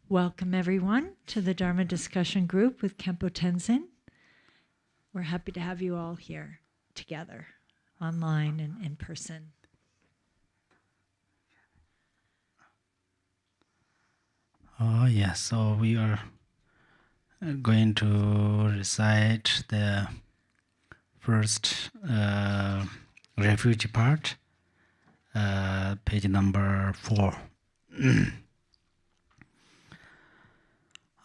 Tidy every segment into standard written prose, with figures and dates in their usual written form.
Welcome, everyone, to the Dharma discussion group with Khenpo Tenzin. We're happy to have you all here together, online and in person. Oh, yes. So we are going to recite the first refuge part, page number 4.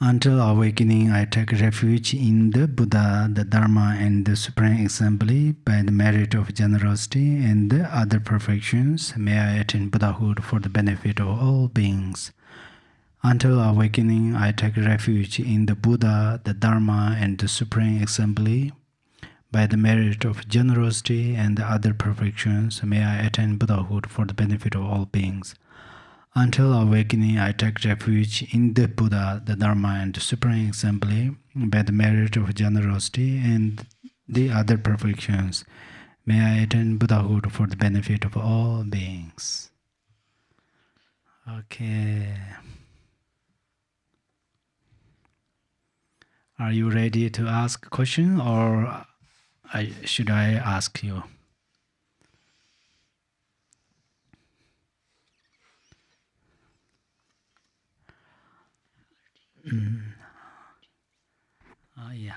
Until awakening, I take refuge in the Buddha, the Dharma, and the Supreme Assembly by the merit of generosity and the other perfections. May I attain Buddhahood for the benefit of all beings. Until awakening, I take refuge in the Buddha, the Dharma, and the Supreme Assembly. By the merit of generosity and the other perfections, may I attain Buddhahood for the benefit of all beings. Until awakening, I take refuge in the Buddha, the Dharma, and the Supreme Assembly. By the merit of generosity and the other perfections, may I attain Buddhahood for the benefit of all beings. Okay. Are you ready to ask a question, or should I ask you? Yeah.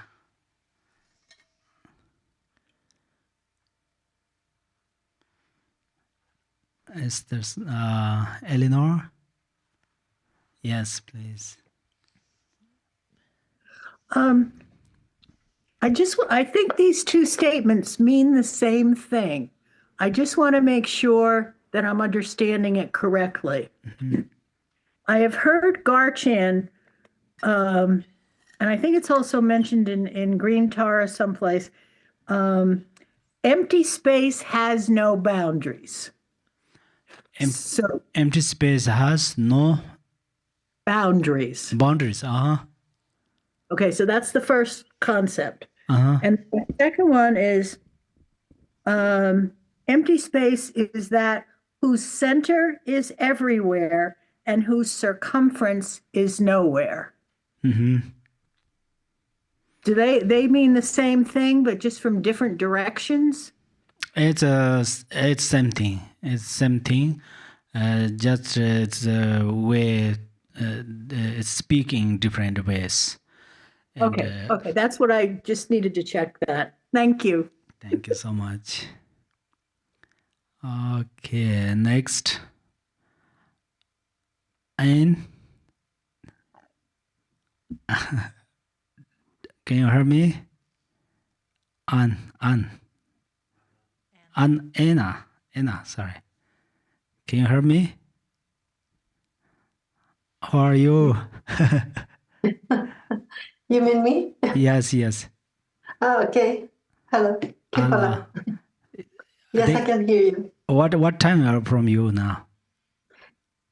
Is there Eleanor? Yes, please. I think these two statements mean the same thing. I just want to make sure that I'm understanding it correctly. Mm-hmm. I have heard Garchan, and I think it's also mentioned in Green Tara someplace, empty space has no boundaries. So empty space has no boundaries. Boundaries, Okay, so that's the first concept. And the second one is empty space is that whose center is everywhere and whose circumference is nowhere. Mm-hmm. Do they mean the same thing, but just from different directions? It's same thing. It's same thing. Just it's a way. It's speaking different ways. And, okay. That's what I just needed to check that. Thank you. Thank you so much. Okay, next. Anne. Can you hear me? Anna, sorry. Can you hear me? How are you? You mean me? Yes. Oh, okay. Hello. Anna. Yes, I can hear you. What time are from you now?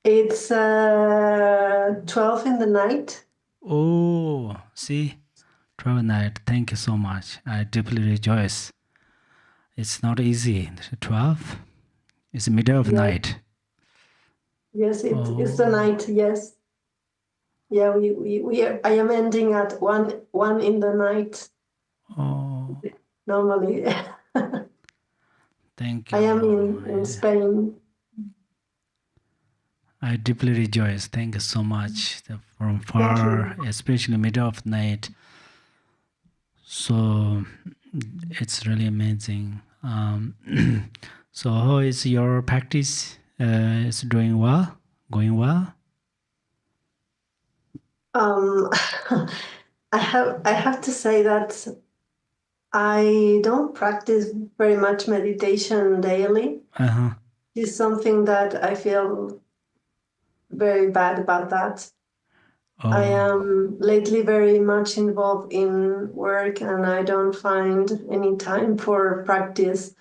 It's 12 in the night. Oh, see? 12 night. Thank you so much. I deeply rejoice. It's not easy. 12? It's the middle of night. Yes, it's the night, yes. Yeah, I am ending at one in the night. Oh. Normally. Thank you. I am in Spain. I deeply rejoice. Thank you so much. From far, especially middle of night. So it's really amazing. So how is your practice? Is doing well? Going well? I have to say that I don't practice very much meditation daily. It's something that I feel very bad about that. I am lately very much involved in work and I don't find any time for practice.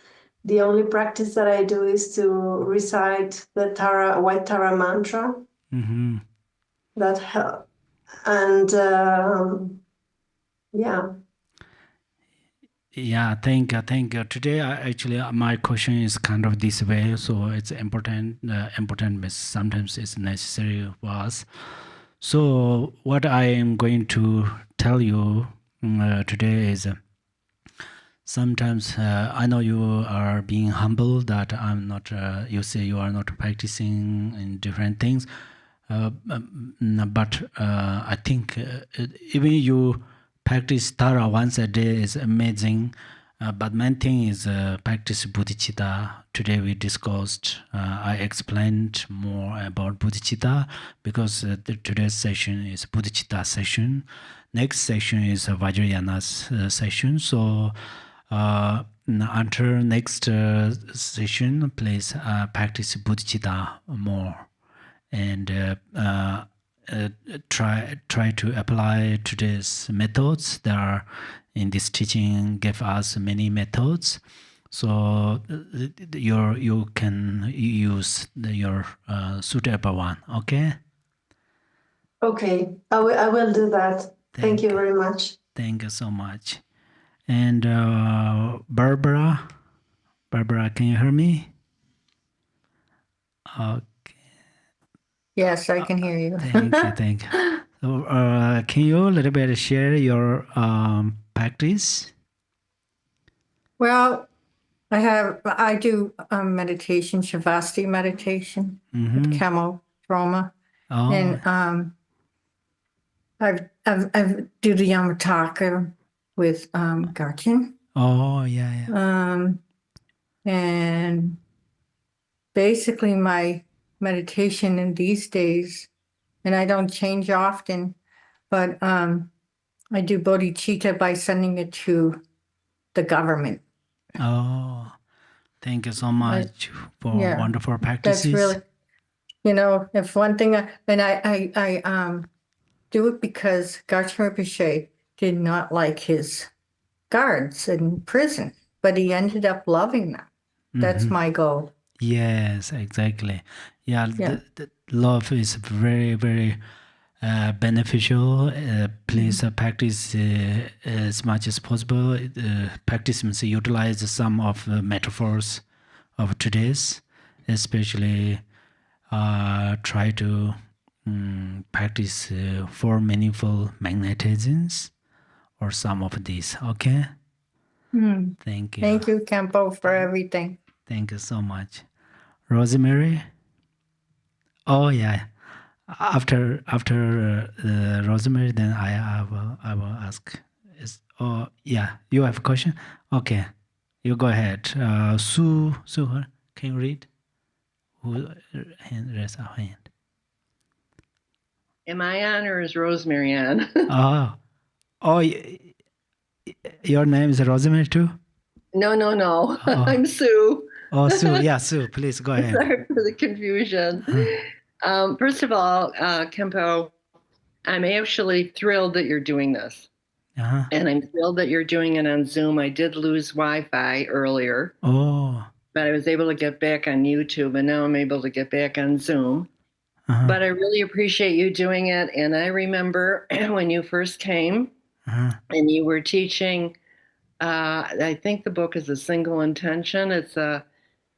The only practice that I do is to recite the White Tara mantra. Mm-hmm. That helps. And Yeah, thank you. Today, actually, my question is kind of this way, so it's important. Important, but sometimes it's necessary for us. So what I am going to tell you today is sometimes I know you are being humble that I'm not, you say you are not practicing in different things. But I think even you practice Tara once a day is amazing. But main thing is practice bodhicitta. Today we discussed, I explained more about bodhicitta because today's session is bodhicitta session. Next session is Vajrayana's session. So until next session, please practice bodhicitta more and try to apply today's methods. There are in this teaching give us many methods, so you can use your suitable one. Okay. Okay, I will do that. Thank you very much. Thank you so much. And Barbara, can you hear me? Okay. Yes, I can hear you. Thank you. So, can you a little bit share your practice? Well, I do meditation, Shavasti meditation, with Khenpo Tenzin, and I've do the Yamataka with Garchin. Oh yeah. And basically my meditation in these days, and I don't change often, but I do bodhicitta by sending it to the government. Oh, thank you so much for wonderful practices. That's really, if one thing, and I do it because Garchen Rinpoche did not like his guards in prison, but he ended up loving them. That's my goal. Yes, exactly. Yeah. The love is very, very beneficial. Please practice as much as possible. Practice means utilize some of the metaphors of today's, especially try to practice for meaningful magnetisms or some of these. Okay. Thank you. Thank you, Khenpo, for everything. Thank you so much. Rosemary? Oh yeah. After Rosemary, then I will ask. You have a question? Okay, you go ahead. Sue, can you read? Who raise our hand? Am I on or is Rosemary on? Your name is Rosemary too? No. Oh. I'm Sue. Oh, Sue. Yeah, Sue, please go ahead. Sorry for the confusion. First of all, Khenpo, I'm actually thrilled that you're doing this. And I'm thrilled that you're doing it on Zoom. I did lose Wi-Fi earlier. Oh. But I was able to get back on YouTube, and now I'm able to get back on Zoom. But I really appreciate you doing it. And I remember when you first came and you were teaching, I think the book is A Single Intention. It's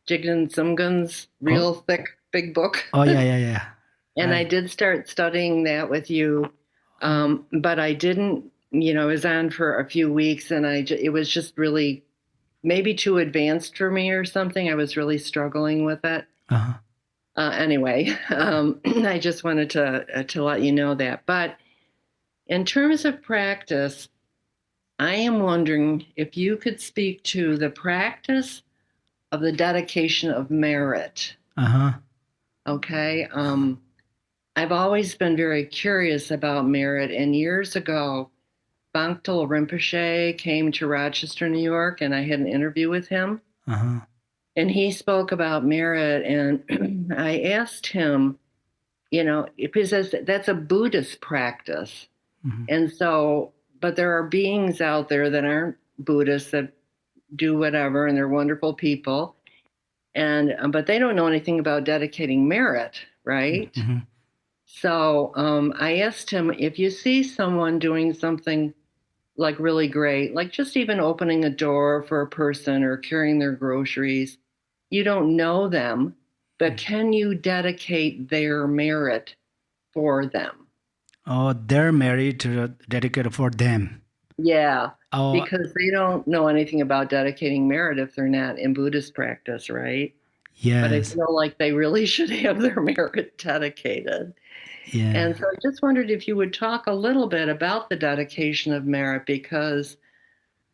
Jigden Sumgun's real thick, big book. Oh, yeah. And right. I did start studying that with you, but I didn't, it was on for a few weeks, and it was just really maybe too advanced for me or something. I was really struggling with it. Anyway, I just wanted to let you know that. But in terms of practice, I am wondering if you could speak to the practice of the dedication of merit. Okay. I've always been very curious about merit. And years ago, Bangtol Rinpoche came to Rochester, New York, and I had an interview with him. And he spoke about merit. And I asked him, if he says that's a Buddhist practice. And so, but there are beings out there that aren't Buddhists that do whatever, and they're wonderful people. And but they don't know anything about dedicating merit, right? So I asked him, if you see someone doing something like really great, like just even opening a door for a person or carrying their groceries, you don't know them, but can you dedicate their merit for them? Oh, their merit dedicated for them. Yeah, Oh, because they don't know anything about dedicating merit if they're not in Buddhist practice, right? But I yes. feel like they really should have their merit dedicated. Yeah. And so I just wondered if you would talk a little bit about the dedication of merit, because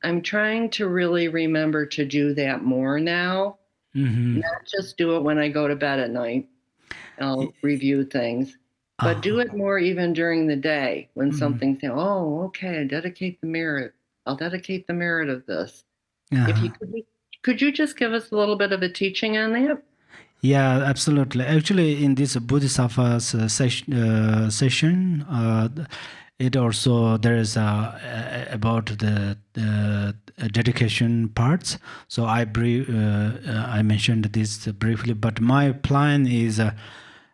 I'm trying to really remember to do that more now, not just do it when I go to bed at night. I'll review things, but do it more even during the day when something's, oh, okay, I dedicate the merit. I'll dedicate the merit of this. If you could you just give us a little bit of a teaching on that? Yeah, absolutely. Actually, in this Bodhisattva's session, it also there is about the dedication parts. So I mentioned this briefly, but my plan is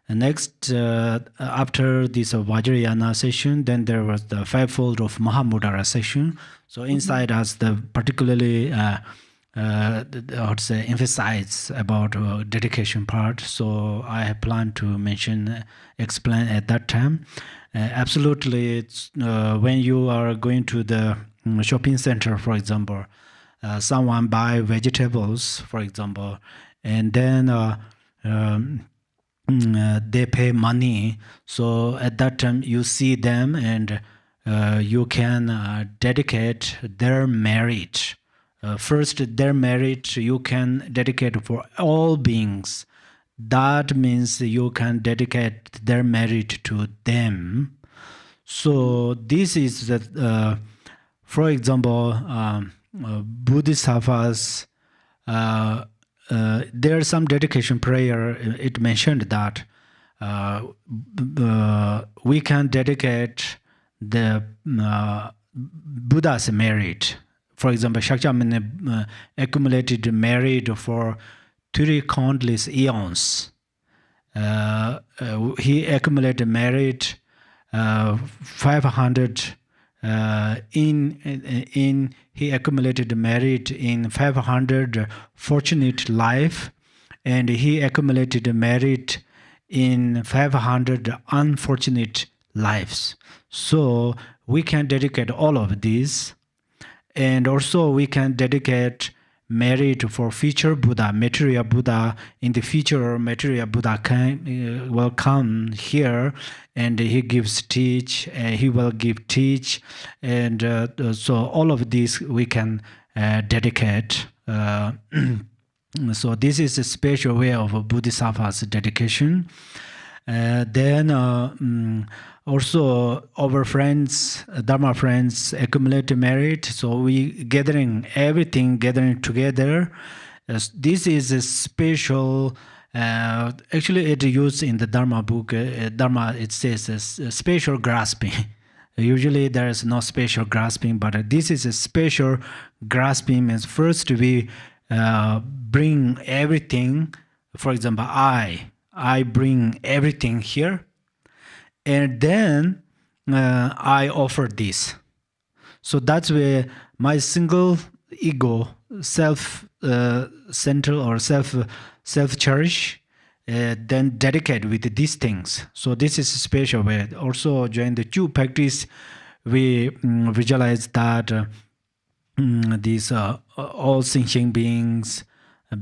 next after this Vajrayana session, then there was the fivefold of Mahamudara session. So inside us, the particularly I would say emphasize about dedication part. So I have planned to explain at that time. Absolutely, it's when you are going to the shopping center, for example, someone buy vegetables, for example, and then they pay money. So at that time, you see them and you can dedicate their merit. First, their merit you can dedicate for all beings. That means you can dedicate their merit to them. So this is the, for example, Bodhisattvas. There are some dedication prayer. It mentioned that we can dedicate the Buddha's merit. For example, Shakyamuni accumulated merit for 3 countless eons. He accumulated merit 500 he accumulated merit in 500 fortunate life, and he accumulated merit in 500 unfortunate lives. So we can dedicate all of these, and also we can dedicate merit for future Buddha, material Buddha. In the future, material Buddha will come here, and he gives teach. He will give teach, and so all of these we can dedicate. So this is a special way of a Bodhisattva's dedication. Then also our friends, Dharma friends, accumulate merit. So we gathering together. This is a special. Actually, it used in the Dharma book. Dharma, it says a special grasping. Usually there is no special grasping, but this is a special grasping. Means first we bring everything. For example, I bring everything here, and then I offer this. So that's where my single ego, self-center or self-cherish, then dedicate with these things. So this is a special way. Also during the Chu practice, we visualize that these all sentient beings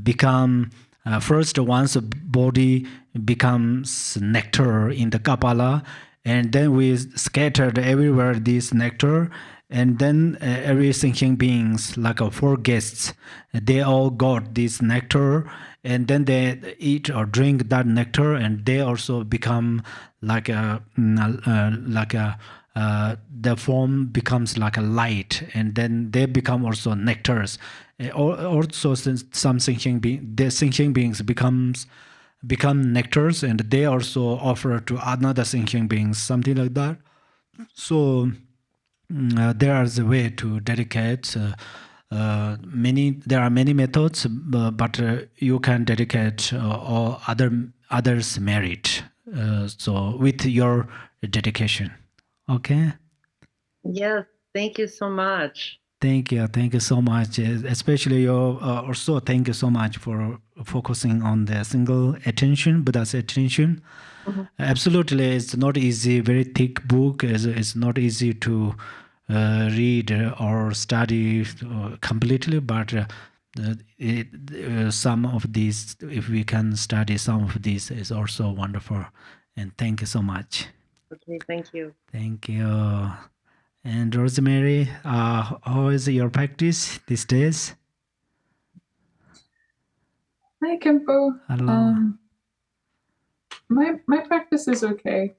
become first once a body becomes nectar in the Kapala, and then we scattered everywhere this nectar, and then every sentient beings, like 4 guests, they all got this nectar, and then they eat or drink that nectar, and they also become like the form becomes like a light, and then they become also nectars. Also, since some sentient beings become nectars, and they also offer to another sentient beings, something like that. So there is a way to dedicate. There are many methods, but you can dedicate all others' merit. So with your dedication. Okay. Yes, thank you so much. Thank you so much. Especially you also thank you so much for focusing on the single attention, Buddha's attention. Absolutely, it's not easy. Very thick book. It's not easy to read or study completely, but some of these, if we can study some of these, is also wonderful. And thank you so much. Okay, thank you. Thank you. And Rosemary, how is your practice these days? Hi, Khenpo. Hello. My practice is okay.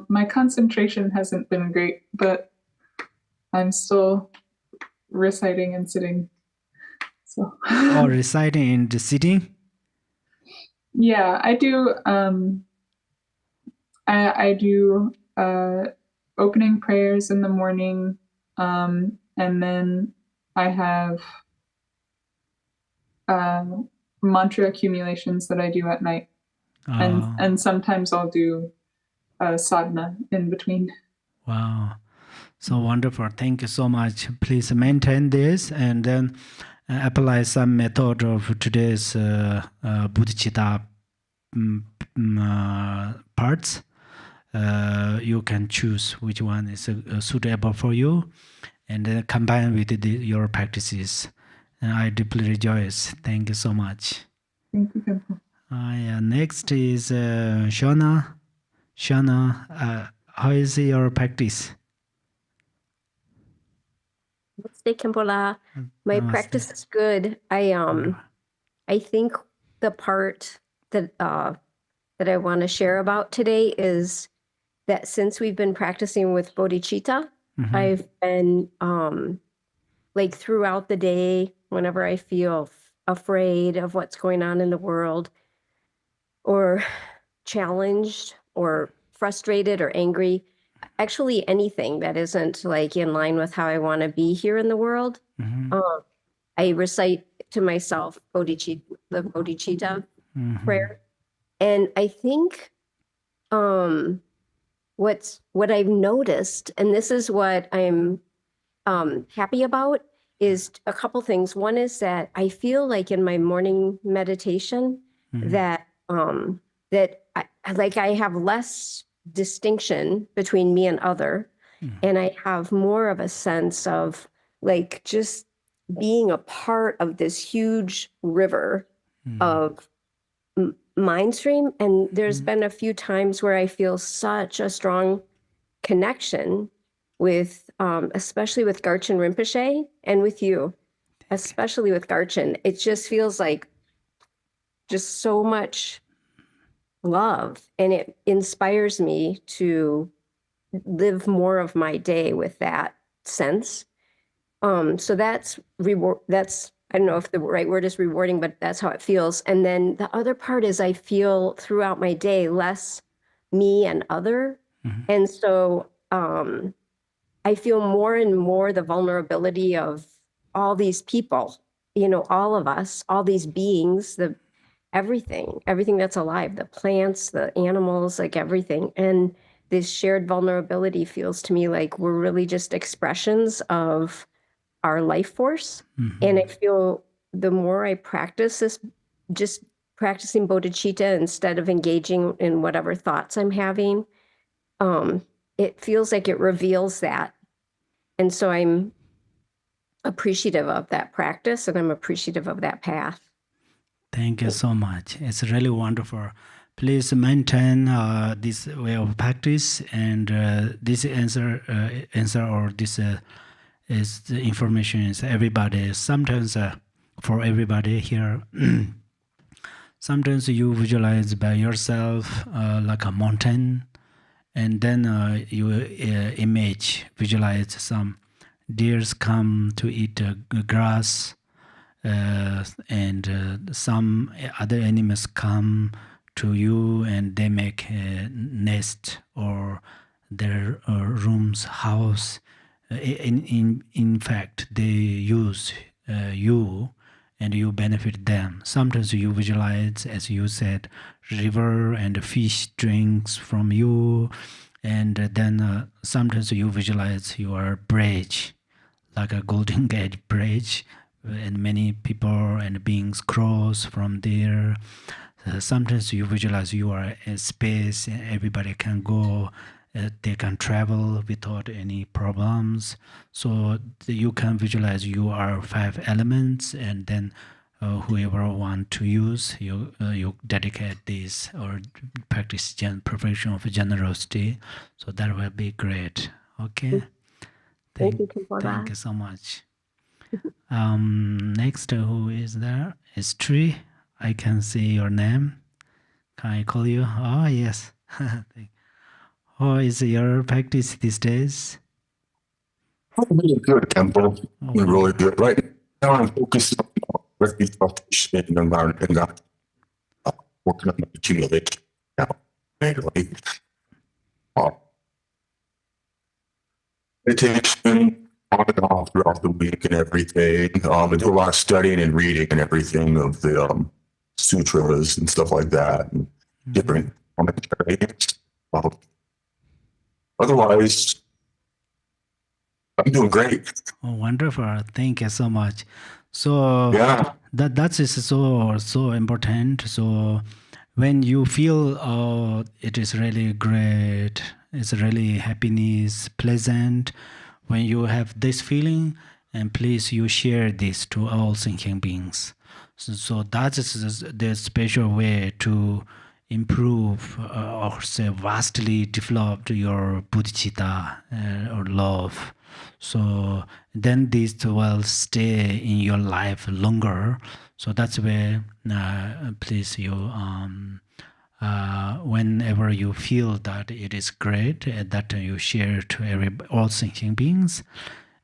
My concentration hasn't been great, but I'm still reciting and sitting. So. Oh, reciting and sitting? Yeah, I do. I do opening prayers in the morning, and then I have mantra accumulations that I do at night, and sometimes I'll do sadhana in between. Wow, so wonderful! Thank you so much. Please maintain this and then apply some method of today's bodhicitta parts. You can choose which one is suitable for you, and then combine with your practices. And I deeply rejoice. Thank you so much. Thank you, Khenpo. Yeah, next is Shona. Shona, how is your practice? Namaste, Khenpo. My practice is good. I think the part that I want to share about today is that since we've been practicing with bodhicitta, I've been like throughout the day, whenever I feel afraid of what's going on in the world, or challenged or frustrated or angry, actually anything that isn't like in line with how I want to be here in the world, I recite to myself the bodhicitta prayer. And I think what I've noticed, and this is what I'm happy about, is a couple things. One is that I feel like in my morning meditation that I have less distinction between me and other, and I have more of a sense of like just being a part of this huge river of mind stream. And there's been a few times where I feel such a strong connection with, especially with Garchen Rinpoche and with you, especially with Garchen. It just feels like just so much love, and it inspires me to live more of my day with that sense. So that's I don't know if the right word is rewarding, but that's how it feels. And then the other part is I feel throughout my day less me and other. And so I feel more and more the vulnerability of all these people, all of us, all these beings, everything that's alive, the plants, the animals, like everything. And this shared vulnerability feels to me like we're really just expressions of our life force. And I feel the more I practice this, just practicing bodhicitta instead of engaging in whatever thoughts I'm having, it feels like it reveals that. And so I'm appreciative of that practice, and I'm appreciative of that path. Thank you so much. It's really wonderful. Please maintain this way of practice, and this answer or this is the information is everybody. Sometimes for everybody here, sometimes you visualize by yourself like a mountain, and then you visualize some deers come to eat grass, and some other animals come to you and they make a nest or their rooms, house. In fact, they use you and you benefit them. Sometimes you visualize, as you said, river and fish drinks from you, and then sometimes you visualize your bridge, like a Golden Gate Bridge, and many people and beings cross from there. Sometimes you visualize you are in space, and everybody can go, they can travel without any problems. So you can visualize you are 5 elements, and then whoever want to use, you dedicate this or practice perfection of generosity. So that will be great. Okay. Thank you for Thank that. you so much. Next, who is there? Is Tree. I can see your name. Can I call you? Oh, yes. How is your practice these days? Really good, Khenpo. Really good. Right now, I'm focused on refuge meditation and environment, working on my accumulation. Now, anyway, meditation on and off throughout the week and everything. I do a lot of studying and reading and everything of the sutras and stuff like that, and different commentaries. Otherwise, I'm doing great. Oh, wonderful. Thank you so much. So Yeah. that is so important. So when you feel it is really great, it's really happiness, pleasant, when you have this feeling, and please you share this to all thinking beings. So that is the special way to improve or say vastly develop your bodhicitta or love. So then this will stay in your life longer. So that's where please you whenever you feel that it is great, that you share to all thinking beings,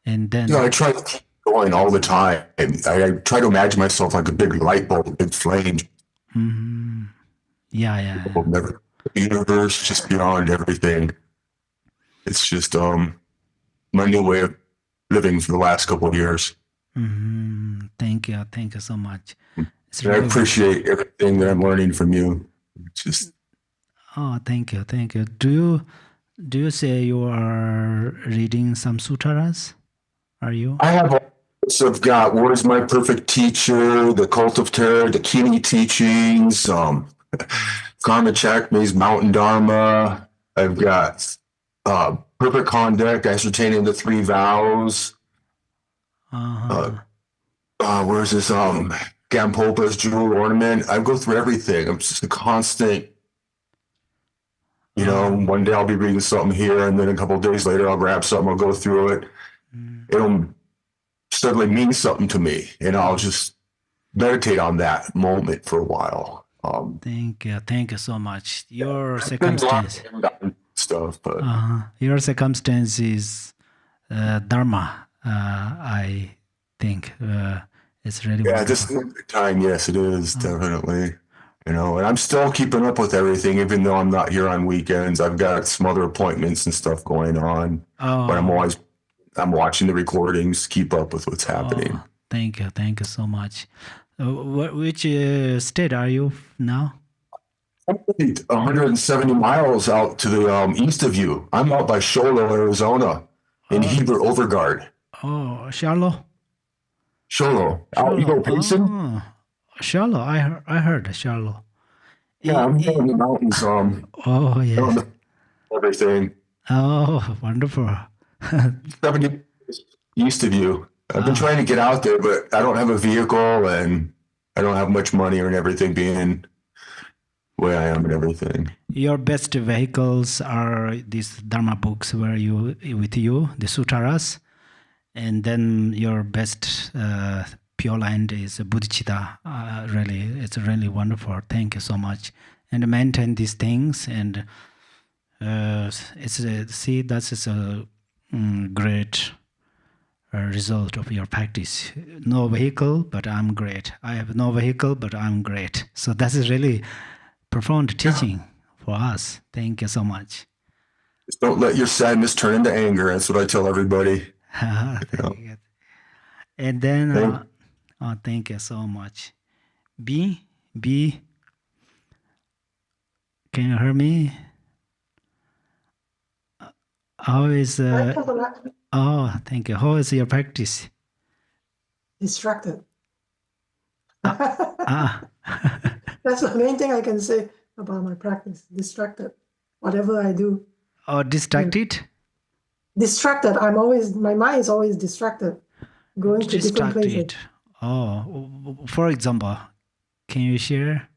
and then I try to keep going all the time. I try to imagine myself like a big light bulb, a big flame. Mm-hmm. Yeah. Never, the universe, just beyond everything. It's just my new way of living for the last couple of years. Mm-hmm. Thank you so much. I appreciate everything that I'm learning from you. Just thank you. Do you say you are reading some sutras? Are you? I have I've got What is My Perfect Teacher, The Cult of Terror, the Kini Teachings, Karma Chakma's Mountain Dharma. I've got Perfect Conduct, Ascertaining the Three Vows. Where's this? Gampopa's Jewel Ornament. I go through everything. I'm just a constant, one day I'll be reading something here, and then a couple of days later I'll grab something, I'll go through it. It'll suddenly mean something to me, and I'll just meditate on that moment for a while. Thank you so much. Your circumstance stuff, but your circumstance is Dharma. I think it's really wonderful. Just a good time. Yes, it is definitely. And I'm still keeping up with everything, even though I'm not here on weekends. I've got some other appointments and stuff going on, but I'm watching the recordings, keep up with what's happening. Thank you so much. Which state are you now? I'm 170 miles out to the east of you. I'm out by Sholo, Arizona, in Heber Overguard. Oh, Sholo. Out Eagle Payson. Sholo. I heard Sholo. Yeah, I'm in the mountains. Yes. Everything. Oh, wonderful. 70 east of you. I've been trying to get out there, but I don't have a vehicle, and I don't have much money or everything being where I am and everything. Your best vehicles are these Dharma books with you, the sutras, and then your best pure land is bodhicitta. It's really wonderful. Thank you so much, and maintain these things. And that's a great result of your practice. No vehicle, but I'm great. I have no vehicle, but I'm great. So that is really profound teaching for us. Thank you so much. Just don't let your sadness turn into anger. That's what I tell everybody. And then, thank you so much. B, can you hear me? How is Oh, thank you. How is your practice? Distracted. Ah. That's the main thing I can say about my practice. Distracted. Whatever I do. Oh, distracted? Distracted. My mind is always distracted. Going to different places. Oh, for example, can you share?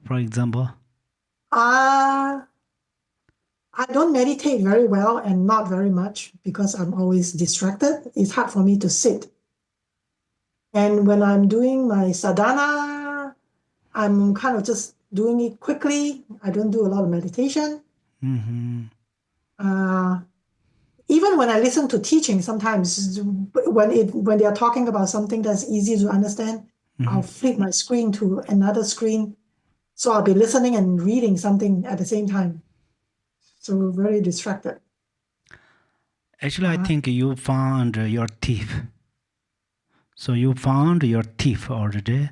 For example? I don't meditate very well and not very much because I'm always distracted. It's hard for me to sit. And when I'm doing my sadhana, I'm kind of just doing it quickly. I don't do a lot of meditation. Mm-hmm. Even when I listen to teaching, sometimes when they are talking about something that's easy to understand, I'll flip my screen to another screen. So I'll be listening and reading something at the same time. So very distracted. Actually, I think you found your thief. So you found your thief already.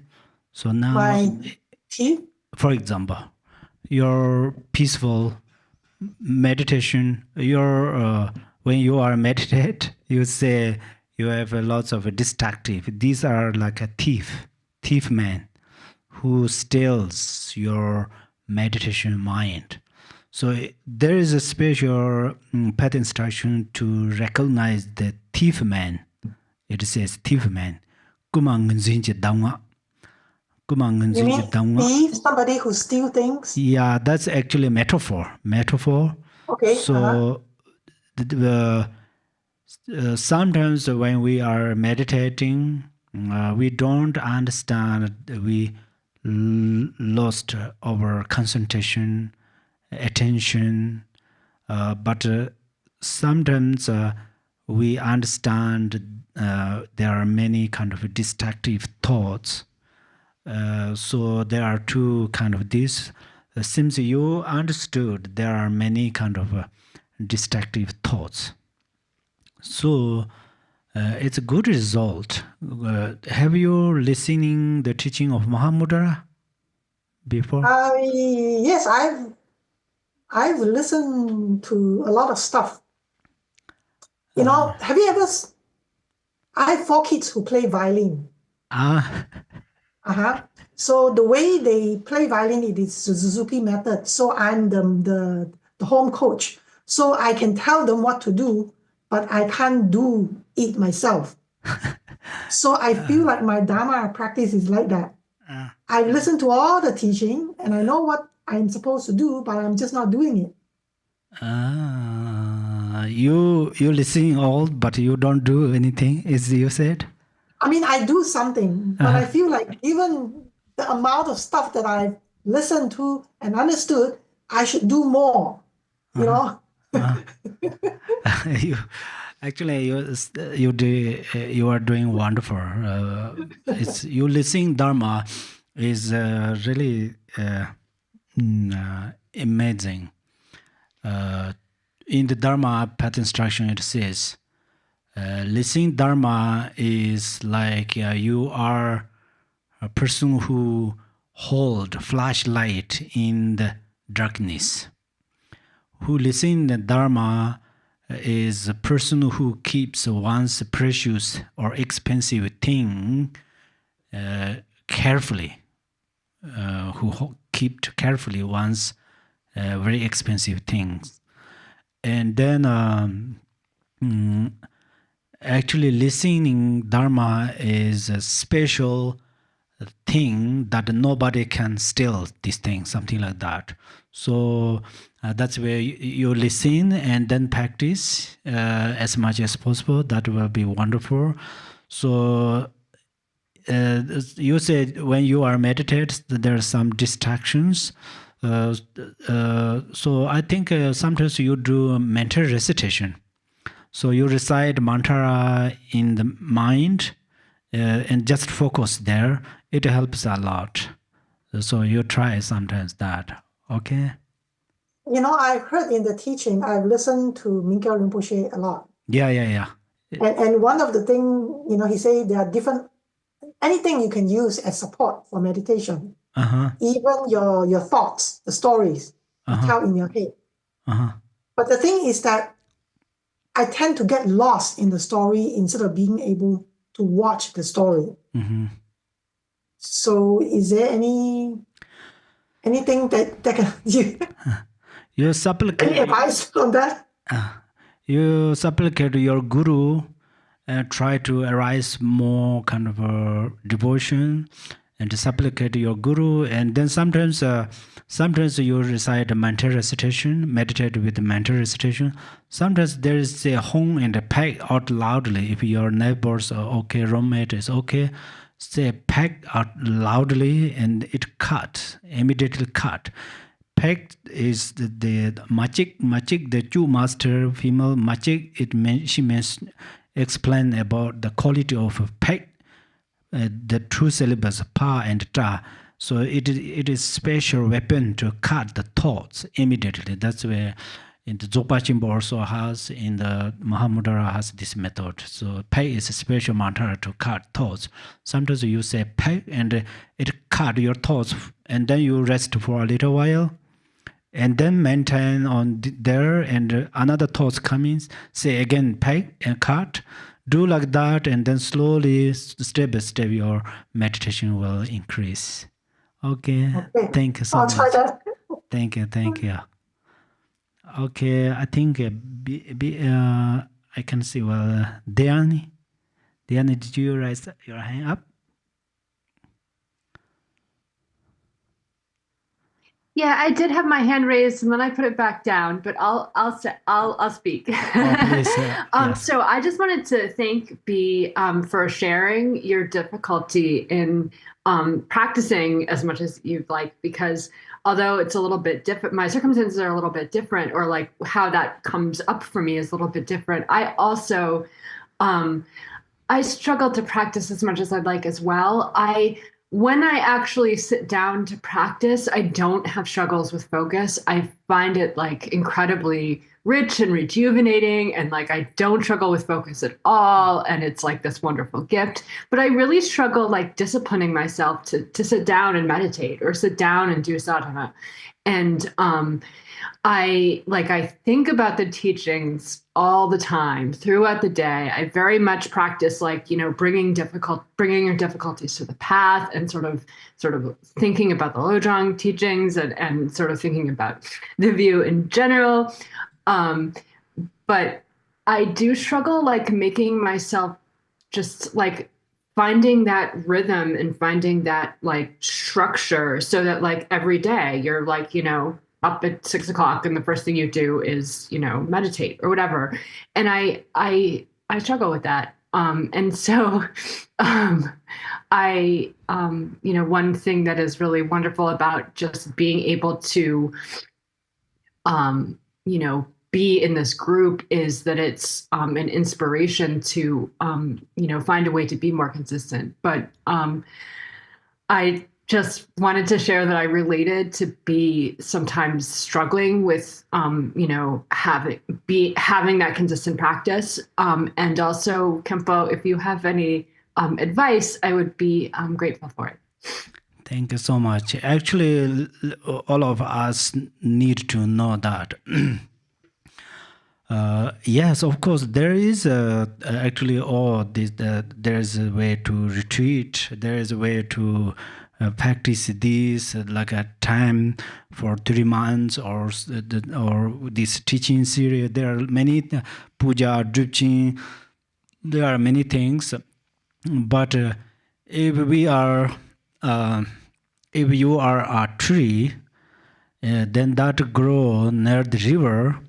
So now, my thief? For example, your peaceful meditation, when you are meditate, you say you have lots of distractive. These are like a thief man who steals your meditation mind. So there is a special path instruction to recognize the thief man. It says thief man. You mean thief, somebody who steals things? Yeah, that's actually metaphor. Okay. So sometimes when we are meditating, we don't understand, we lost our concentration, attention, but sometimes we understand there are many kind of destructive thoughts. So there are two kind of this. Since you understood there are many kind of destructive thoughts. So it's a good result. Have you listening the teaching of Mahamudra before? Yes, I've listened to a lot of stuff. You know, have you ever? I have 4 kids who play violin. So the way they play violin, it is Suzuki method. So I'm the home coach. So I can tell them what to do, but I can't do it myself. So I feel like my Dharma practice is like that. I listen to all the teaching and I know what I'm supposed to do, but I'm just not doing it. You listening all, but you don't do anything, as you said? I mean, I do something, but I feel like even the amount of stuff that I've listened to and understood, I should do more, you know? You are doing wonderful. You listening Dharma is really amazing. In the Dharma path instruction, it says, listening Dharma is like you are a person who hold flashlight in the darkness. Who listen the Dharma is a person who keeps one's precious or expensive thing carefully, who keep carefully one's very expensive things. And then actually listening Dharma is a special thing that nobody can steal this thing, something like that. So that's where you listen and then practice as much as possible. That will be wonderful. So you said when you are meditate, there are some distractions. So I think sometimes you do mental recitation. So you recite mantra in the mind and just focus there. It helps a lot. So you try sometimes that. Okay? You know, I've heard in the teaching, I've listened to Mingyur Rinpoche a lot. Yeah. And one of the things, you know, he said there are different, anything you can use as support for meditation. Even your thoughts, the stories you tell in your head. But the thing is that I tend to get lost in the story instead of being able to watch the story. So is there anything that can you supplicate any advice on that? You supplicate your guru and try to arise more kind of a devotion and to supplicate your guru, and then sometimes you recite a mantra recitation, meditate with the mantra recitation. Sometimes there is a hum and a peck out loudly. If your neighbors are okay, roommate is okay, say peck out loudly and it immediately cut. Peck is the machik, the Chu master female machik. She means explain about the quality of a peck. The two syllables pa and ta, so it is special weapon to cut the thoughts immediately. That's where in the Dzogpa Chimbo also has, in the Mahamudra has this method. So pei is a special mantra to cut thoughts. Sometimes you say pei and it cut your thoughts, and then you rest for a little while, and then maintain on there, and another thoughts coming, say again pei and cut. Do like that, and then slowly, step by step, your meditation will increase. Okay. Thank you so much. I'll try that. Thank you. Okay, I think I can see. Well, Diane, did you raise your hand up? Yeah, I did have my hand raised, and then I put it back down. But I'll speak. Oh, please, yes. So I just wanted to thank B for sharing your difficulty in practicing as much as you'd like, because although it's a little bit different, my circumstances are a little bit different, or like how that comes up for me is a little bit different. I also I struggle to practice as much as I'd like as well. When I actually sit down to practice, I don't have struggles with focus. I find it like incredibly rich and rejuvenating, and like I don't struggle with focus at all, and it's like this wonderful gift. But I really struggle like disciplining myself to sit down and meditate or sit down and do sadhana. And I think about the teachings all the time throughout the day. I very much practice bringing your difficulties to the path, and sort of thinking about the Lojong teachings, and sort of thinking about the view in general. But I do struggle like making myself just like finding that rhythm and finding that like structure, so that like every day you're like, up at 6 o'clock and the first thing you do is, meditate or whatever. And I struggle with that. And so, one thing that is really wonderful about just being able to, be in this group is that it's an inspiration to, find a way to be more consistent. But I just wanted to share that I related to be sometimes struggling with, having that consistent practice. And also, Khenpo, if you have any advice, I would be grateful for it. Thank you so much. Actually, all of us need to know that. Yes, of course, there is actually there is a way to retreat. There is a way to practice this like a time for 3 months or this teaching series. There are many puja, dripching. There are many things, but if you are a tree, then that grow near the river.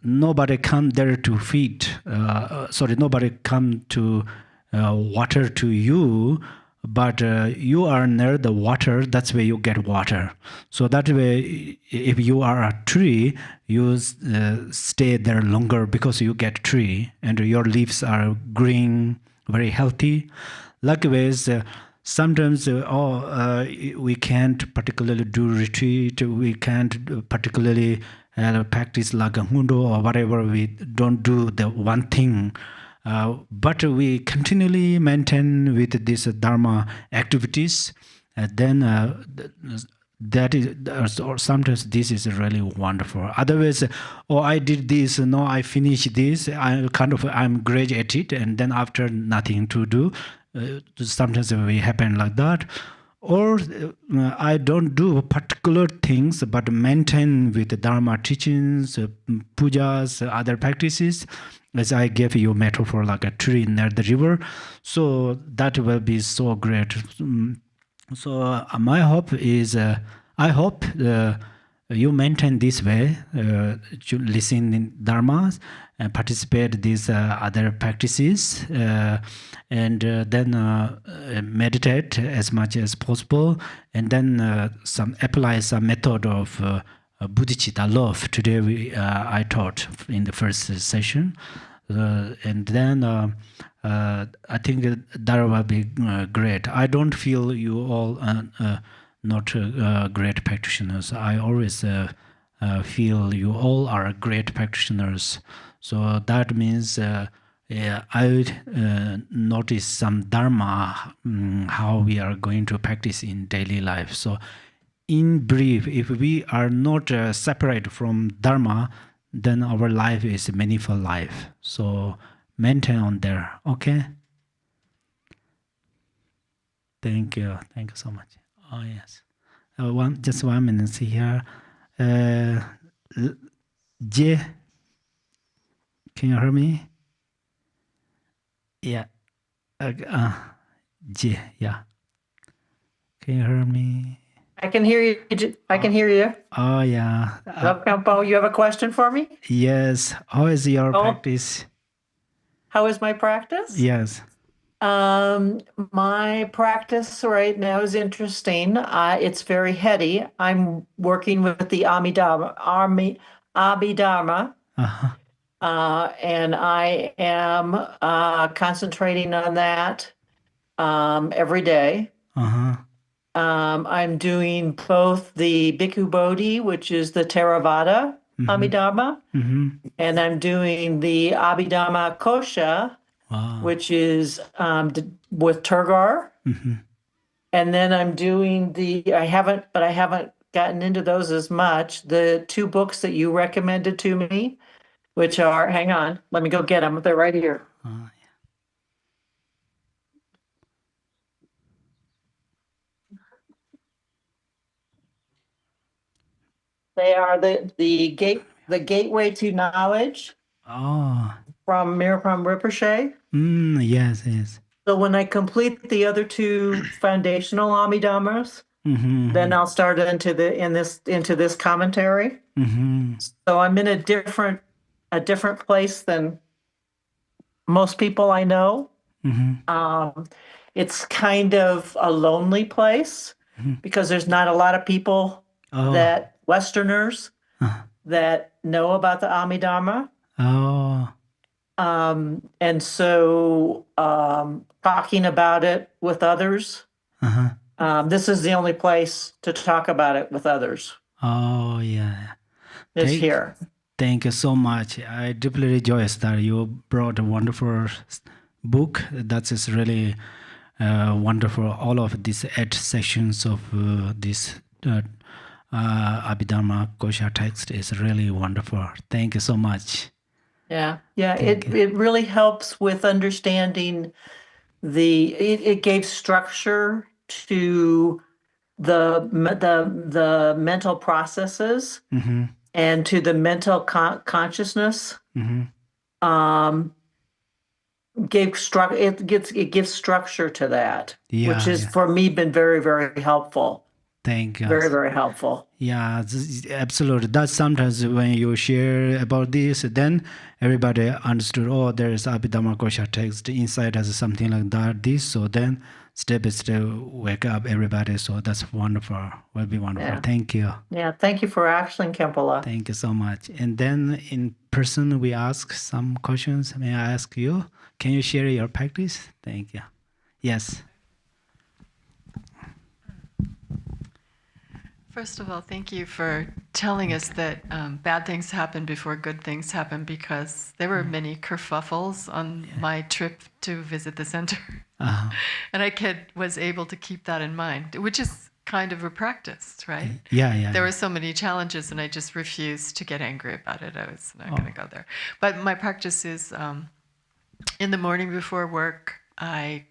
Nobody come there to feed. Nobody come to water to you, but you are near the water. That's where you get water. So that way, if you are a tree, you stay there longer because you get tree and your leaves are green, very healthy. Likewise, sometimes we can't particularly do retreat. We can't particularly practice like a hundo or whatever. We don't do the one thing. But we continually maintain with these Dharma activities. Then that is, or sometimes this is really wonderful. Otherwise, oh, I did this, no, I finished this, I'm great at it, and then after nothing to do. Sometimes it will happen like that. Or I don't do particular things, but maintain with the Dharma teachings, pujas, other practices. As I gave you a metaphor like a tree near the river, so that will be so great. So my hope is, I hope you maintain this way, to listen in Dharma, and participate these other practices, and then meditate as much as possible, and then apply some method of bodhicitta love. Today I taught in the first session, and then I think that will be great. I don't feel you all not great practitioners. I always feel you all are great practitioners. So that means I notice some Dharma, how we are going to practice in daily life. So in brief, if we are not separate from Dharma, then our life is a meaningful life. So maintain on there, okay? Thank you so much. Oh yes, just 1 minute here. J, can you hear me? Yeah. J, yeah. Can you hear me? I can hear you. I can hear you. Oh yeah. Khenpo, you have a question for me? Yes. How is your practice? How is my practice? Yes. My practice right now is interesting. It's very heady. I'm working with the Abhidharma, and I am concentrating on that every day. I'm doing both the Bhikkhu Bodhi, which is the Theravada Abhidharma, and I'm doing the Abhidharma Kosha, which is with Turgar. And then I'm doing I haven't gotten into those as much. The 2 books that you recommended to me, which are, hang on, let me go get them. They're right here. They are the Gateway to Knowledge. From Mirapam Rinpoche. Yes. So when I complete the other 2 foundational Abhidharmas, then I'll start into this commentary. So I'm in a different place than most people I know. It's kind of a lonely place because there's not a lot of people that Westerners that know about the Abhidharma. And so talking about it with others, this is the only place to talk about it with others. Oh yeah. Is here. Thank you so much. I deeply rejoice that you brought a wonderful book. That is really wonderful. All of these 8 sections of this Abhidharma Kosha text is really wonderful. Thank you so much. Yeah. It really helps with understanding it gave structure to the mental processes and to the mental consciousness. It gives structure to that, which is for me been very, very helpful. Thank you. Very, very helpful. Yeah, absolutely. That's sometimes when you share about this, then everybody understood, oh, there is Abhidharma Kosha text inside has something like that, this. So then step by step wake up everybody. So that's wonderful. Will be wonderful. Yeah. Thank you. Yeah, thank you for asking, Khenpo. Thank you so much. And then in person, we ask some questions. May I ask you? Can you share your practice? Thank you. Yes. First of all, thank you for telling us that bad things happen before good things happen, because there were many kerfuffles on my trip to visit the center. And I was able to keep that in mind, which is kind of a practice, right? Yeah. There were so many challenges, and I just refused to get angry about it. I was not going to go there. But my practice is in the morning before work, I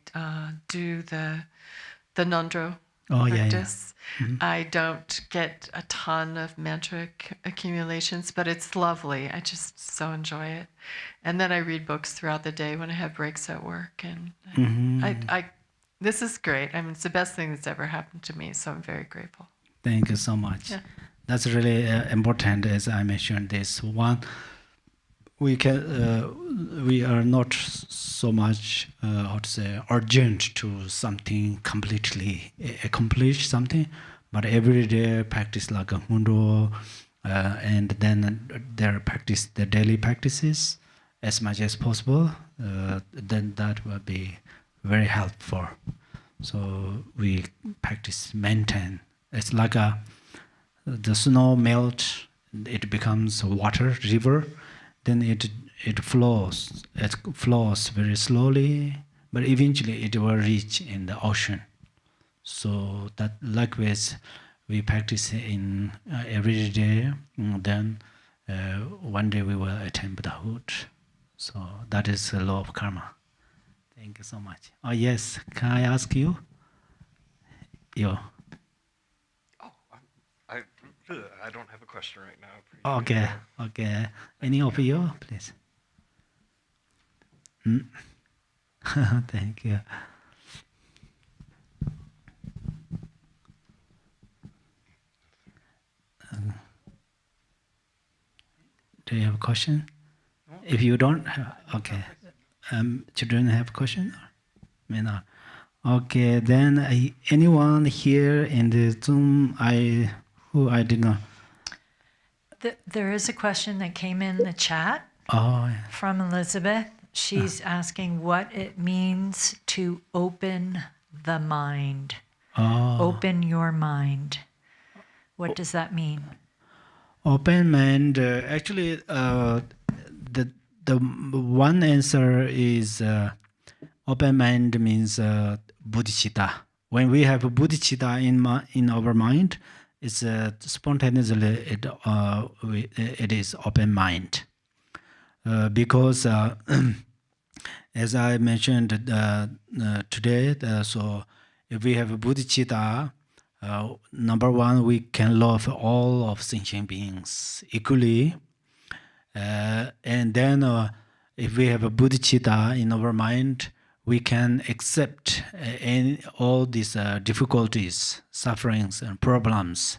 do the Nondro practice. I don't get a ton of mantra accumulations, but it's lovely. I just so enjoy it. And then I read books throughout the day when I have breaks at work. And this is great. I mean, it's the best thing that's ever happened to me, so I'm very grateful. Thank you so much. Yeah. That's really important, as I mentioned this one. We are not so much urgent to something completely accomplish something, but every day practice like a hundo, and then their practice the daily practices as much as possible. Then that will be very helpful. So we practice maintain. It's like the snow melt, it becomes water river. Then it flows. It flows very slowly, but eventually it will reach in the ocean. So that likewise, we practice in every day. Then one day we will attain Buddhahood. So that is the law of karma. Thank you so much. Oh yes, can I ask you? You. I don't have a question right now. Okay. Any of you, please? Thank you. Do you have a question? No. If you don't, okay. Children have a question? May not. Okay, then anyone here in the Zoom, who I did not. There is a question that came in the chat from Elizabeth. She's asking what it means to open the mind. Open your mind. What does that mean? Open mind, actually, the one answer is open mind means bodhicitta. When we have bodhicitta in our mind, it's spontaneously it is open mind, because as I mentioned today, so if we have bodhicitta, number one, we can love all of sentient beings equally, and then if we have a bodhicitta in our mind, we can accept all these difficulties, sufferings, and problems.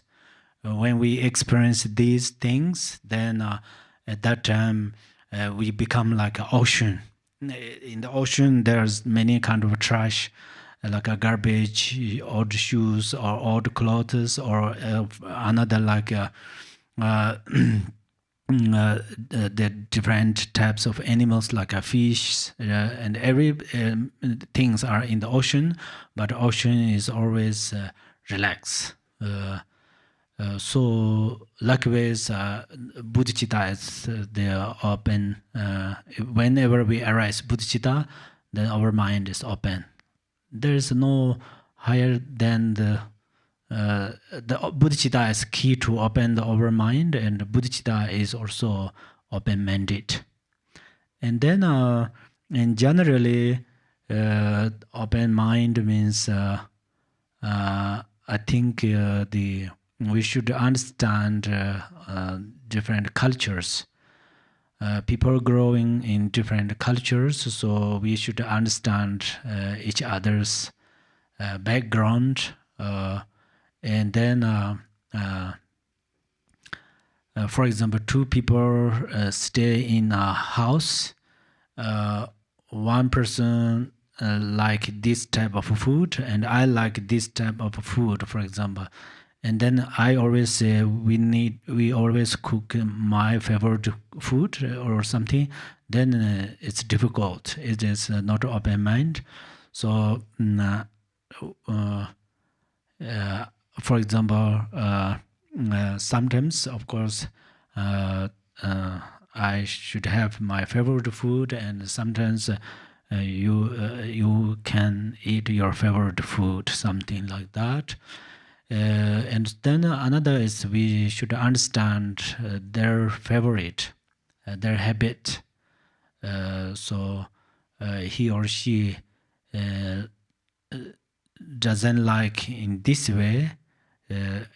When we experience these things, then at that time we become like an ocean. In the ocean, there's many kind of trash, like a garbage, old shoes, or old clothes, or another like the different types of animals like a fish, and every things are in the ocean, but the ocean is always relaxed. So likewise, bodhicitta is the open. Whenever we arise bodhicitta, then our mind is open. There is no higher than the bodhicitta is key to open our mind, and bodhicitta is also open-minded. And then, and generally, open mind means I think we should understand different cultures. People growing in different cultures, so we should understand each other's background. And then, for example, two people stay in a house. One person like this type of food, and I like this type of food, for example. And then I always say we always cook my favorite food or something. Then it's difficult. It is not open mind. So. For example, sometimes, of course, I should have my favorite food, and sometimes you can eat your favorite food, something like that. And then another is we should understand their favorite, their habit. So he or she doesn't like in this way,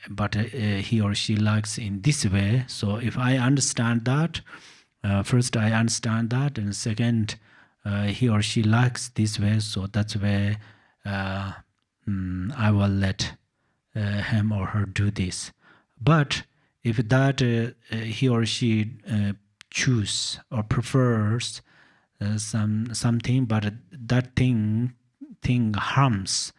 but he or she likes in this way. So if I understand that, first I understand that, and second, he or she likes this way, so that's why I will let him or her do this. But if that he or she choose or prefers something, but that thing harms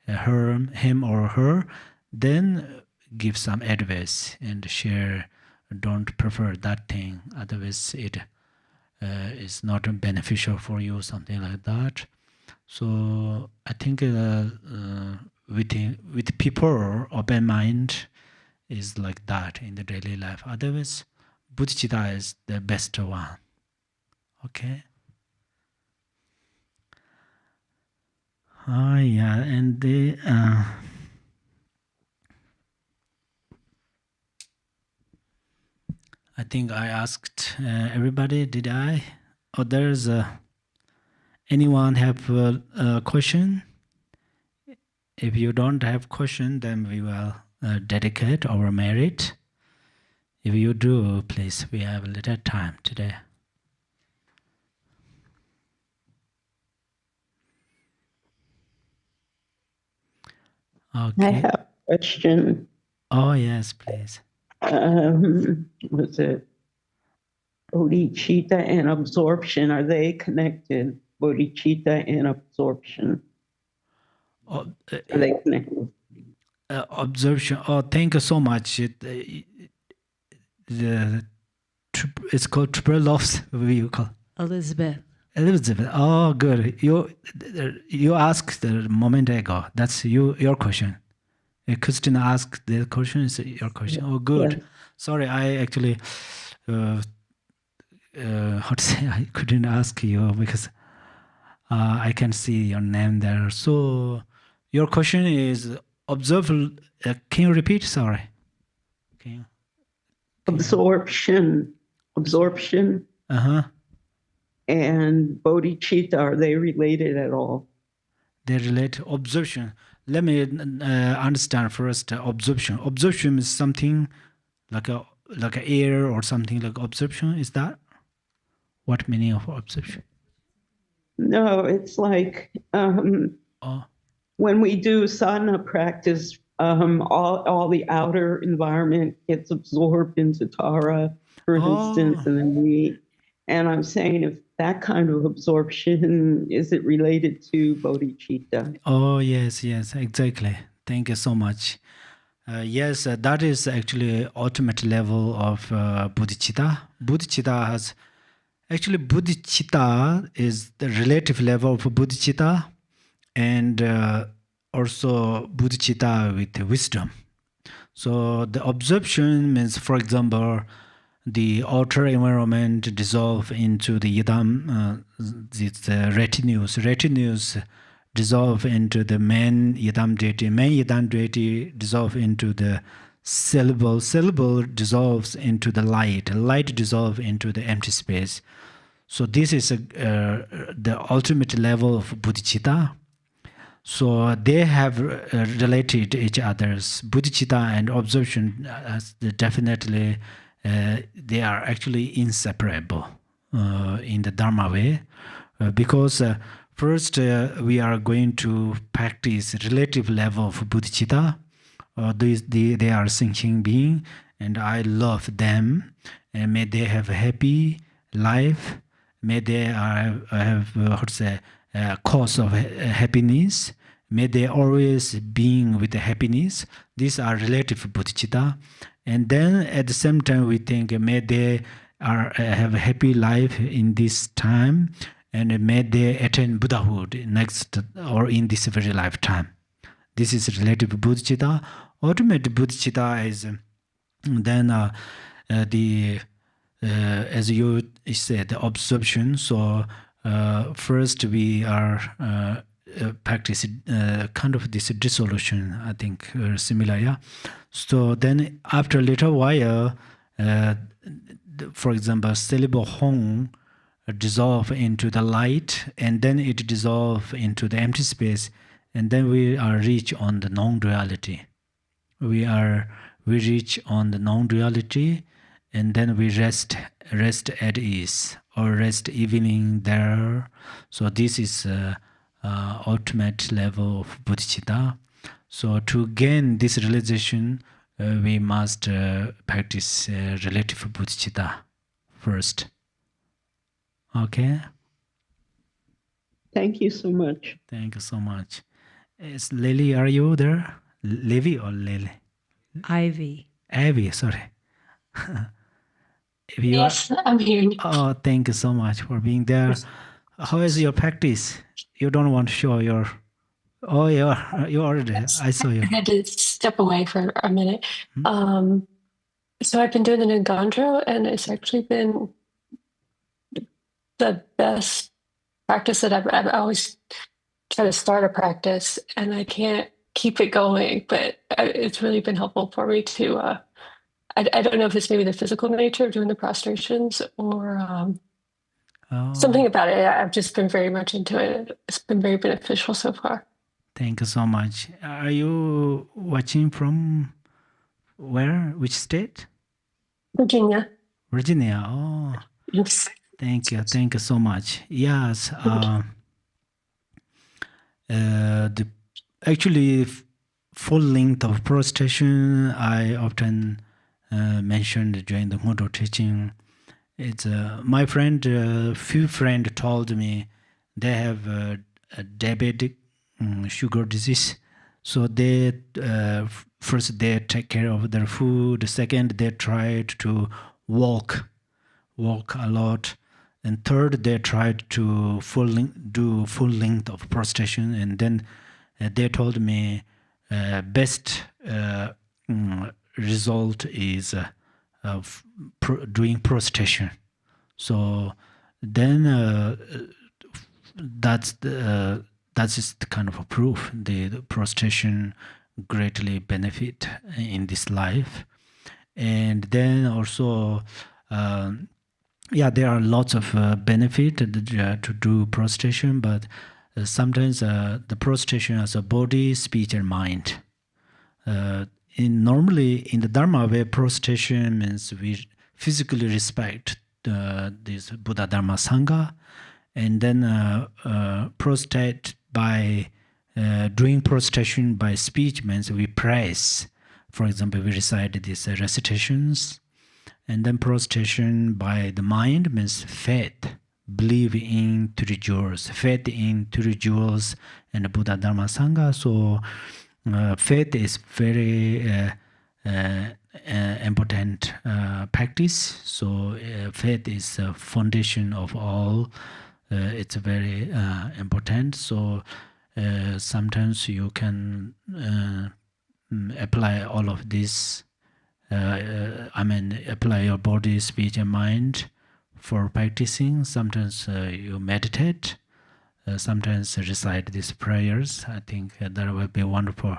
him or her, then give some advice and share. Don't prefer that thing, otherwise it is not beneficial for you, something like that. So I think with people, open mind is like that in the daily life. Otherwise, bodhicitta is the best one. Okay. Yeah, and the I think I asked everybody. Did I? Or there's anyone have a question? If you don't have question, then we will dedicate our merit. If you do, please, we have a little time today. Okay. I have a question. Oh, yes, please. Was it bodhicitta and absorption? Are they connected? Bodhicitta and absorption. Are they connected? Absorption. Oh, thank you so much. It's called triple loves. What do you call? Elizabeth. Oh, good. You asked a moment ago. That's your question. Christina asked the question. Is your question? Oh, good. Yeah. Sorry, I actually how to say, I couldn't ask you because I can see your name there. So your question is observe. Can you repeat? Sorry. Can you? Absorption. And bodhicitta, are they related at all? They relate. Absorption. Let me understand first. Absorption. Absorption is something like a air or something like absorption. Is that what meaning of absorption? No, it's like when we do sadhana practice, all the outer environment gets absorbed into Tara, for instance, and then we. And I'm saying, if that kind of absorption, is it related to bodhicitta? Oh, yes, exactly. Thank you so much. Yes, that is actually ultimate level of bodhicitta. Bodhicitta is the relative level of bodhicitta, and also bodhicitta with wisdom. So the absorption means, for example, the outer environment dissolve into the yidam, retinues. Retinues dissolve into the main yidam deity. Main yidam deity dissolve into the syllable. Syllable dissolves into the light. Light dissolve into the empty space. So this is the ultimate level of bodhicitta. So they have related each other's. Bodhicitta and absorption definitely. They are actually inseparable in the Dharma way, because first we are going to practice relative level of bodhicitta. They are sentient being, and I love them, and may they have a happy life. May they have cause of happiness. May they always being with the happiness. These are relative bodhicitta. And then at the same time, we think may they have a happy life in this time, and may they attain Buddhahood next or in this very lifetime. This is relative bodhicitta. Ultimate bodhicitta is then as you said, the absorption. So first we are practice kind of this dissolution, I think, similar, yeah. So then after a little while, for example, syllable Hong dissolve into the light, and then it dissolve into the empty space, and then we are reach on the non-duality. We reach on the non-duality, and then we rest at ease, or rest evening there. So this is ultimate level of bodhicitta. So to gain this realization, we must practice relative bodhicitta first. Okay? Thank you so much. Thank you so much. Is Lily, are you there? Levi or Lily? Ivy. Ivy, sorry. Yes, I'm here. Oh, thank you so much for being there. How is your practice? You don't want to show your... Oh, you already... I saw you. I had to step away for a minute. So I've been doing the Ngondro, and it's actually been the best practice that I've always try to start a practice, and I can't keep it going, but it's really been helpful for me to... I don't know if it's maybe the physical nature of doing the prostrations or something about it. I've just been very much into it. It's been very beneficial so far. Thank you so much. Are you watching from where? Which state? Virginia. Virginia. Oh, yes. Thank you. Thank you so much. Yes. The actually full length of prostration I often mentioned during the Modo teaching. It's my friend, few friend told me they have a diabetic sugar disease. So they first they take care of their food. Second, they tried to walk a lot. And third, they tried to do full length of prostration. And then they told me best result is doing prostration. So then that's just the kind of a proof the prostration greatly benefit in this life. And then also there are lots of benefit to do prostration, but sometimes the prostration as a body, speech, and mind. Normally in the Dharma way, prostration means we physically respect this Buddha Dharma Sangha, and then prostrate by doing prostration by speech means we praise. For example, we recite these recitations. And then prostration by the mind means faith, believe in three jewels, faith in three jewels and the Buddha Dharma Sangha. So faith is very important practice. So faith is the foundation of all. It's very important. So sometimes you can apply all of this. Apply your body, speech, and mind for practicing. Sometimes you meditate. Sometimes recite these prayers. I think that will be wonderful.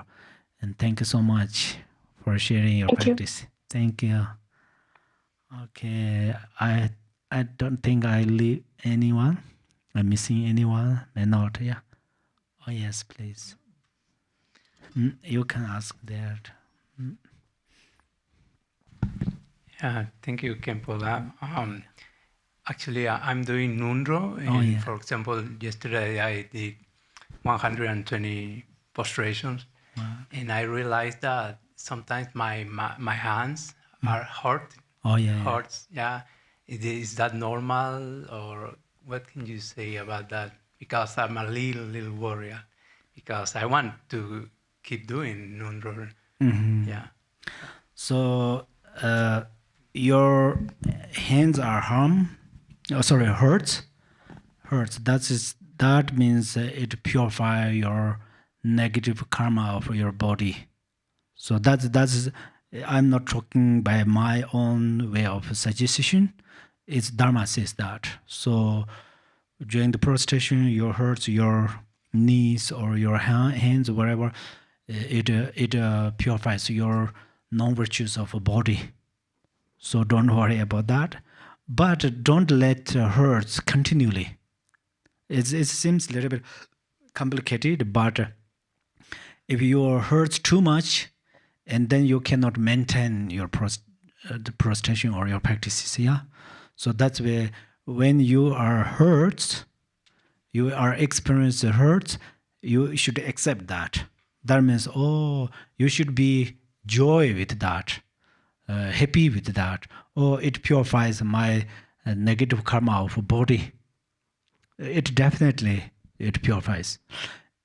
And thank you so much for sharing your practice. Thank you. Okay, I don't think I leave anyone. I'm missing anyone. May not, yeah. Oh yes, please. You can ask that. Yeah, thank you, Khenpo. Actually, I'm doing Nundro. For example, yesterday I did 120 prostrations, and I realized that sometimes my hands are hurt. Hurts. Yeah. Is that normal, or what can you say about that? Because I'm a little worried, because I want to keep doing Nundro. Mm-hmm. Yeah. So your hands are hurts. That means it purify your negative karma of your body. So that's I'm not talking by my own way of suggestion. It's Dharma says that. So during the prostration, your hurts, your knees or your hands, wherever, it purifies your non-virtues of a body. So don't worry about that. But don't let hurts continually. It seems a little bit complicated, but if your hurts too much, and then you cannot maintain your the prostration or your practices. Yeah, so that's where when you are hurt, you are experiencing hurt, you should accept that. That means, oh, you should be joy with that, happy with that. Oh, it purifies my negative karma of body. It definitely it purifies.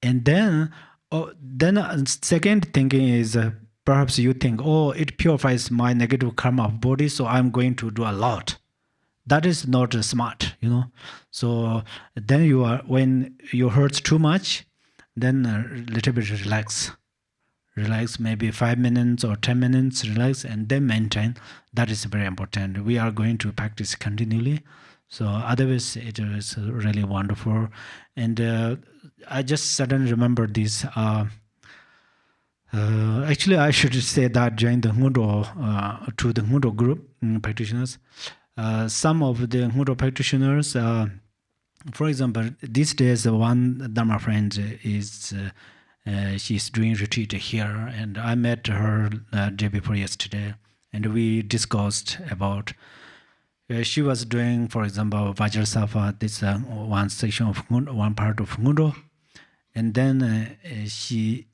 And then, second thinking is perhaps you think, oh, it purifies my negative karma of body, so I'm going to do a lot. That is not smart, you know. So then you are, when you hurt too much, then a little bit relax, maybe 5 minutes or 10 minutes, relax, and then maintain. That is very important. We are going to practice continually. So otherwise, it is really wonderful. And I just suddenly remember this. Actually, I should say that during the Ngudro, to the Ngudro group practitioners, some of the Ngudro practitioners, for example, these days, one Dharma friend is she's doing retreat here, and I met her day before yesterday, and we discussed about. She was doing, for example, Vajrasattva, this one section of one part of Ngudro, and then she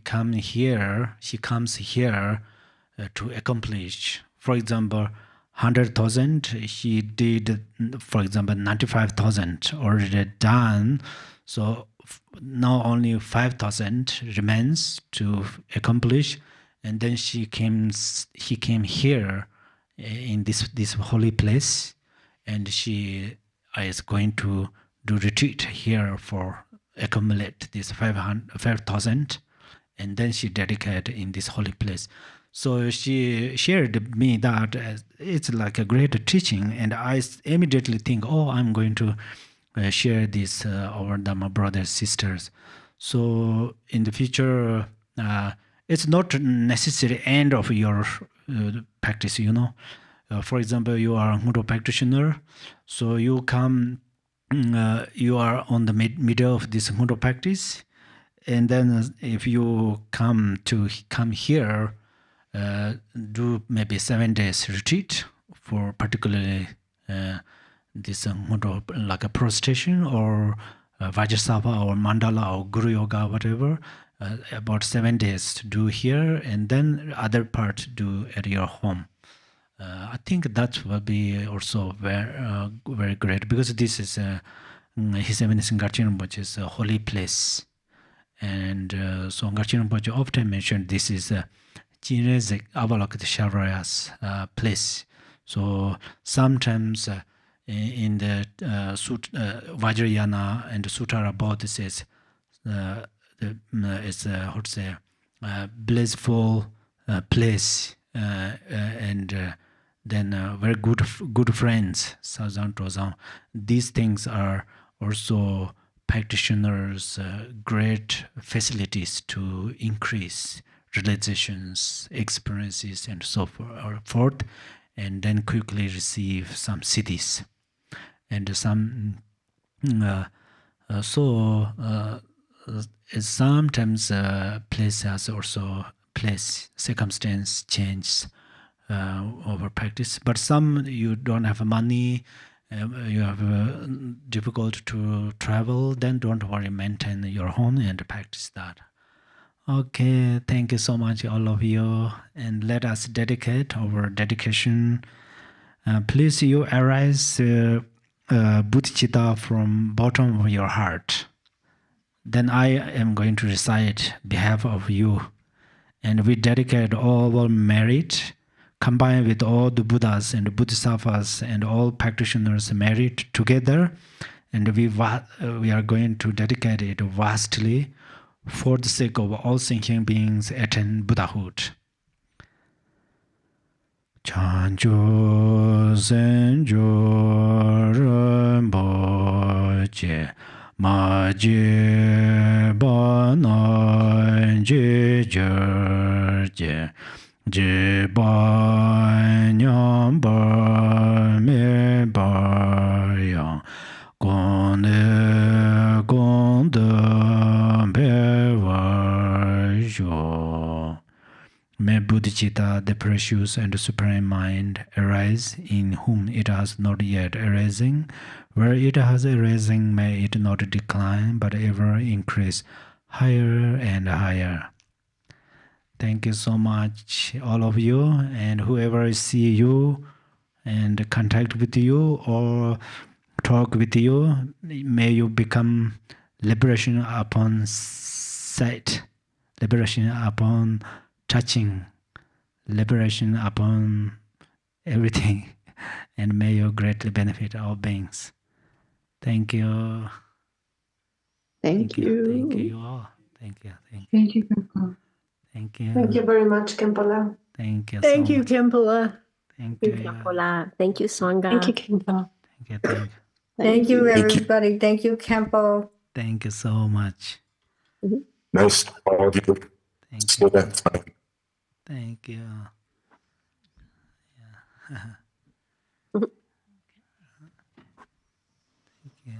comes here to accomplish, for example, 100,000. She did, for example, 95,000 already done. So now only 5,000 remains to accomplish, and then he came here in this holy place, and she is going to do retreat here for accumulate this 5,000, and then she dedicated in this holy place. So she shared me that it's like a great teaching, and I immediately think, oh, I'm going to share this our Dharma brothers, sisters. So in the future, it's not necessary end of your practice, you know. For example, you are a Ngudro practitioner, so you come, you are on the middle of this Ngudro practice, and then if you come here, do maybe 7 days retreat for particularly this Ngudro, like a prostration or Vajrasattva or mandala or Guru Yoga, whatever. About 7 days to do here, and then other part do at your home. I think that will be also very great, because this is His Eminence Ngachir Rinpoche's holy place, and so Ngachir Rinpoche often mentioned this is Jinrezek Avalokiteshvaraya's place. So sometimes in the Vajrayana and the Sutara about it says it's how to say blissful place, and then very good friends, Sazan Tozan. These things are also practitioners' great facilities to increase realizations, experiences, and so forth, and then quickly receive some siddhis. And some sometimes place has also circumstance change over practice, but some you don't have money, you have difficult to travel, then don't worry, maintain your home and practice that. Okay, thank you so much, all of you, and let us dedicate our dedication. Please, you arise bodhicitta from bottom of your heart. Then I am going to recite behalf of you, and we dedicate all our merit, combined with all the Buddhas and Bodhisattvas and all practitioners' merit together, and we are going to dedicate it vastly for the sake of all thinking beings attain Buddhahood. Chanjo Zenjo Rinpoche ma je ba na je je ba nyam ba me ba yang gon de be wa jo. May Bodhicitta, the precious and supreme mind, arise in whom it has not yet arisen. Where it has arisen, may it not decline, but ever increase higher and higher. Thank you so much, all of you, and whoever see you and contact with you or talk with you, may you become liberation upon sight, liberation upon touching, liberation upon everything, and may you greatly benefit all beings. Thank you. Thank you. Thank you all. Thank you. Thank you, Khenpo. Thank you. Thank you very much, Khenpo. Thank you. Thank so you, much. Khenpo. Thank Thank you. you, Pola. Thank you, Sangha. Thank you, Khenpo. Thank you. Thank you. Thank you, everybody. Thank you, Khenpo. Thank you so much. Nice to all of you. Thank Till you. next time. Thank you. Yeah. Thank you.